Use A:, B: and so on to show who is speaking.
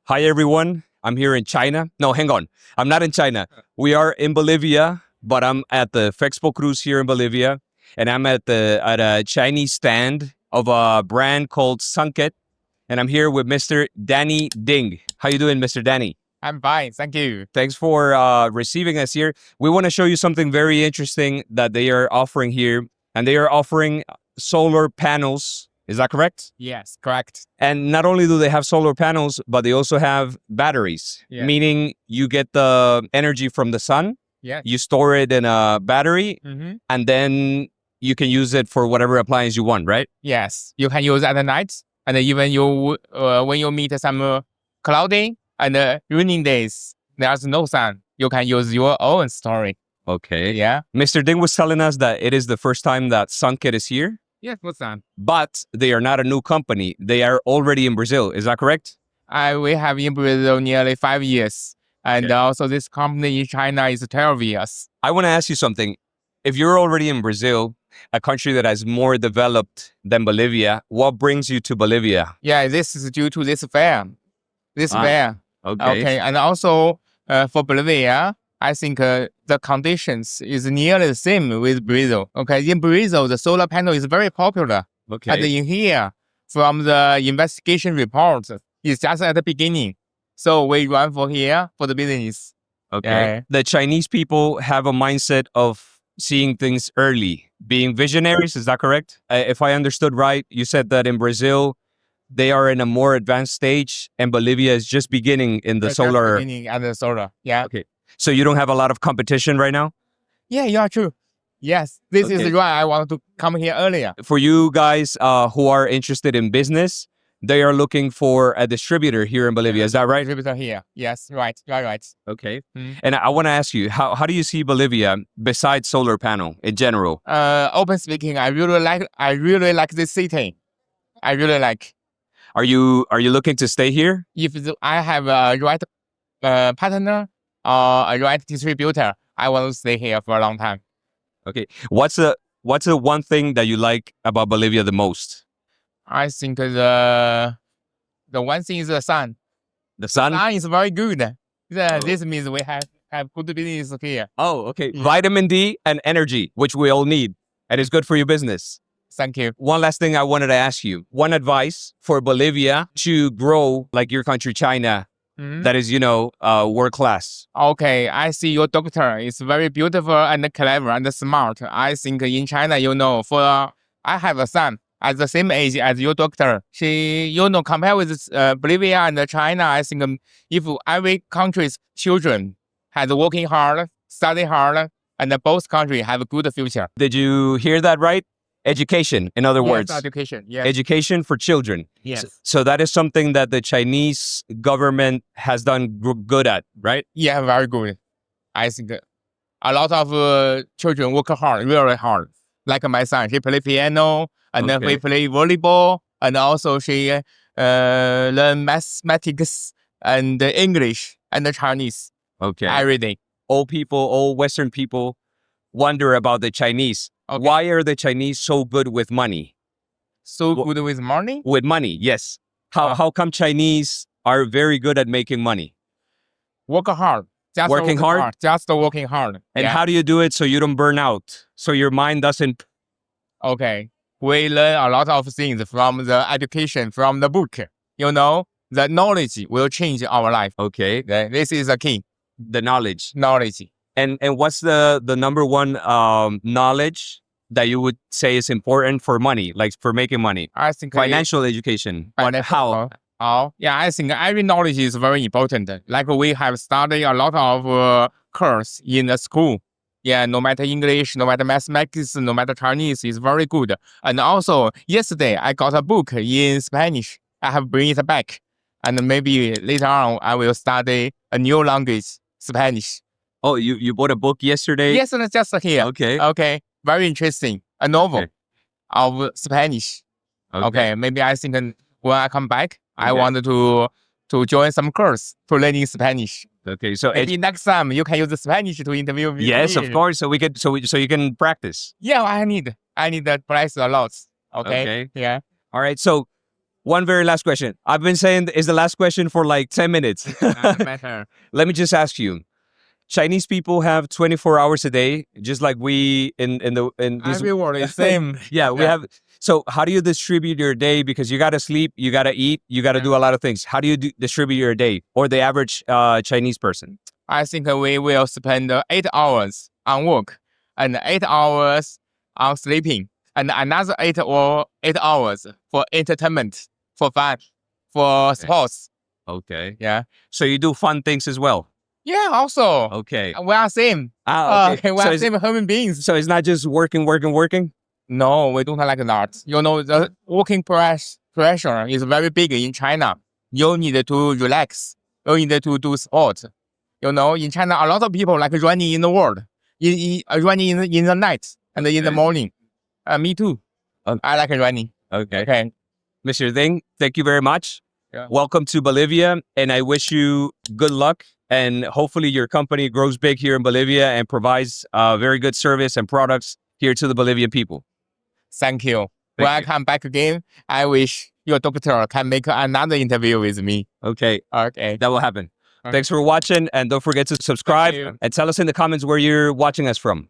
A: Hi, everyone. I'm here in China. No, hang on. I'm not in China. We are in Bolivia, but I'm at the FexpoCruz here in Bolivia, and I'm at a Chinese stand of a brand called Sunket, and I'm here with Mr. Danny Ding. How you doing, Mr. Danny?
B: I'm fine, thank you.
A: Thanks for receiving us here. We want to show you something very interesting that they are offering here, and they are offering solar panels. Is that correct?
B: Yes, correct.
A: And not only do they have solar panels, but they also have batteries,
B: Yeah.
A: meaning you get the energy from the sun,
B: Yeah.
A: you store it in a battery, and then you can use it for whatever appliance you want, right?
B: Yes, you can use at night, and even you when you meet some cloudy and raining days, there's no sun. You can use your own story.
A: Okay.
B: Yeah.
A: Mr. Ding was telling us that it is the first time that Sunket is here,
B: Yes, what's that?
A: but they are not a new company. They are already in Brazil. Is that correct?
B: We have in Brazil nearly 5 years, and
A: Okay.
B: also this company in China is 12 years.
A: I want to ask you something. If you're already in Brazil, a country that is more developed than Bolivia, what brings you to Bolivia?
B: Yeah, this is due to this fair. This fair. Okay, and also for Bolivia, I think the conditions is nearly the same with Brazil. Okay, in Brazil, the solar panel is very popular.
A: Okay.
B: And in here, from the investigation report, it's just at the beginning. So we run for here for the business.
A: Okay.
B: Yeah.
A: The Chinese people have a mindset of seeing things early, being visionaries. Is that correct? If I understood right, you said that in Brazil, they are in a more advanced stage and Bolivia is just beginning in the
B: Just
A: solar.
B: beginning and the solar. Yeah.
A: Okay. So you don't have a lot of competition right now?
B: Yeah, you are true. Yes, this
A: Okay.
B: is why I wanted to come here earlier.
A: For you guys who are interested in business, they are looking for a distributor here in Bolivia. Is that right?
B: Distributor here. Yes, right. You are right.
A: Okay.
B: Mm.
A: And I want to ask you, how do you see Bolivia besides solar panel in general?
B: Open speaking, I really like this city. I really like.
A: Are you looking to stay here?
B: If I have a right partner or a right distributor, I want to stay here for a long time.
A: Okay. What's the one thing that you like about Bolivia the most?
B: I think the one thing is the sun.
A: The sun?
B: Sun is very good. This means we have good business here.
A: Oh, okay.
B: Yeah.
A: Vitamin D and energy, which we all need, and it's good for your business.
B: Thank you.
A: One last thing I wanted to ask you. One advice for Bolivia to grow like your country, China, that is, world class.
B: Okay, I see your doctor is very beautiful and clever and smart. I think in China, I have a son at the same age as your doctor. She, compare with Bolivia and China, I think if every country's children has working hard, study hard, and both countries have a good future.
A: Did you hear that right? Education, in other words.
B: Education. Yes.
A: Education for children.
B: Yes.
A: So that is something that the Chinese government has done good at, right?
B: Yeah, very good. I think a lot of children work hard, really hard. Like my son, he play piano and then
A: Okay.
B: we play volleyball, and also she learn mathematics and English and Chinese
A: Okay.
B: every day.
A: All Western people wonder about the Chinese.
B: Okay.
A: Why are the Chinese so good with money?
B: So good with money.
A: With money, yes. How come Chinese are very good at making money?
B: Work hard. Just
A: Working hard?
B: Just working hard.
A: And
B: Yeah.
A: how do you do it so you don't burn out? So your mind doesn't.
B: Okay. We learn a lot of things from the education, from the book. The knowledge will change our life.
A: Okay.
B: This is the key.
A: The knowledge.
B: Knowledge.
A: And what's the number one knowledge that you would say is important for money, like for making money?
B: I think
A: Financial education. How?
B: Yeah, I think every knowledge is very important. Like we have studied a lot of course in the school. Yeah, no matter English, no matter mathematics, no matter Chinese, is very good. And also, yesterday I got a book in Spanish. I have bring it back. And maybe later on, I will study a new language, Spanish.
A: Oh, you bought a book yesterday?
B: Yes, and just here.
A: Okay.
B: Okay, very interesting. A novel
A: Okay.
B: of Spanish. Okay, maybe I think when I come back, I
A: Okay.
B: wanted to join some course to learning Spanish.
A: Okay. So
B: Maybe next time you can use the Spanish to interview me.
A: yes, of course. So you can practice.
B: Yeah, I need that practice a lot. Okay.
A: Okay.
B: Yeah.
A: All right. So One very last question. I've been saying is the last question for like 10 minutes.
B: Doesn't matter.
A: Let me just ask you. Chinese people have 24 hours a day, just like we in these.
B: Everyone is same.
A: Yeah, we have. So how do you distribute your day? Because you got to sleep, you got to eat, you got to do a lot of things. How do you distribute your day, or the average Chinese person?
B: I think we will spend 8 hours on work and 8 hours on sleeping and another 8 hours for entertainment, for fun, for sports.
A: Okay.
B: Yeah.
A: So you do fun things as well.
B: Yeah, also.
A: Okay.
B: We are same.
A: Okay.
B: We are same human beings.
A: So it's not just working.
B: No, we don't like that. You know, the working pressure is very big in China. You need to relax. You need to do sport. You know, in China, a lot of people like running in the world, running in the night and in the morning. Me too. I like running.
A: Okay. Mr. Ding, thank you very much.
B: Yeah.
A: Welcome to Bolivia, and I wish you good luck. And hopefully your company grows big here in Bolivia and provides very good service and products here to the Bolivian people.
B: Thank you.
A: Thank
B: When I come back again, I wish your doctor can make another interview with me.
A: Okay,
B: Okay.
A: that will happen.
B: Okay.
A: Thanks for watching, and don't forget to subscribe
B: Thank you.
A: and tell us in the comments where you're watching us from.